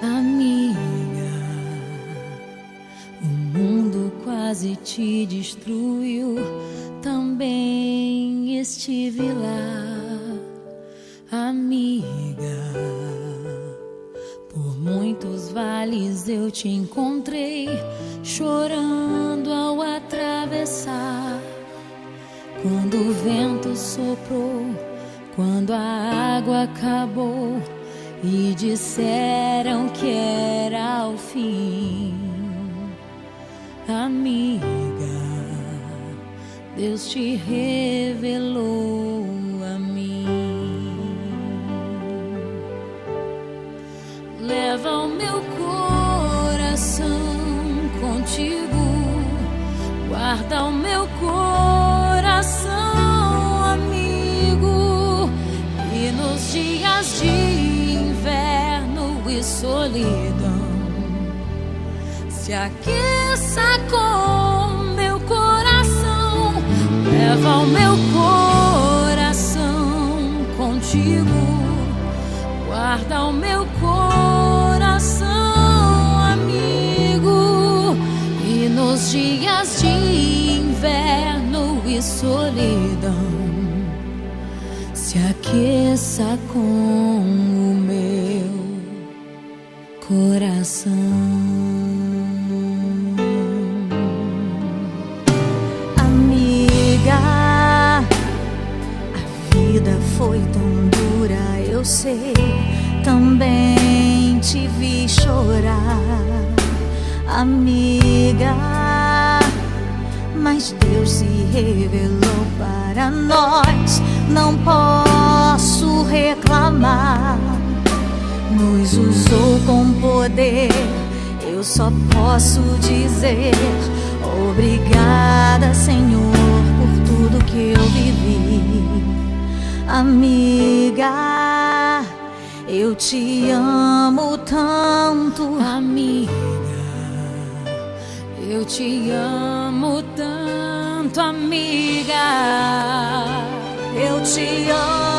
Amiga, o mundo quase te destruiu, também estive lá. Amiga, por muitos vales eu te encontrei, chorando ao atravessar. Quando o vento soprou, quando a água acabou e disseram que era o fim. Amiga, Deus te revelou a mim. Leva o meu coração contigo, guarda o meu coração, amigo, e nos dias de inverno e solidão se aqueça com meu coração. Leva o meu coração contigo, guarda o meu coração, amigo, e nos dias de inverno e solidão se aqueça com o meu coração. Foi tão dura, eu sei, também te vi chorar, amiga, mas Deus se revelou para nós, não posso reclamar, nos usou com poder, eu só posso dizer obrigada, Senhor, por tudo que eu vivi. Amiga, eu te amo tanto. Amiga, eu te amo tanto, amiga, eu te amo.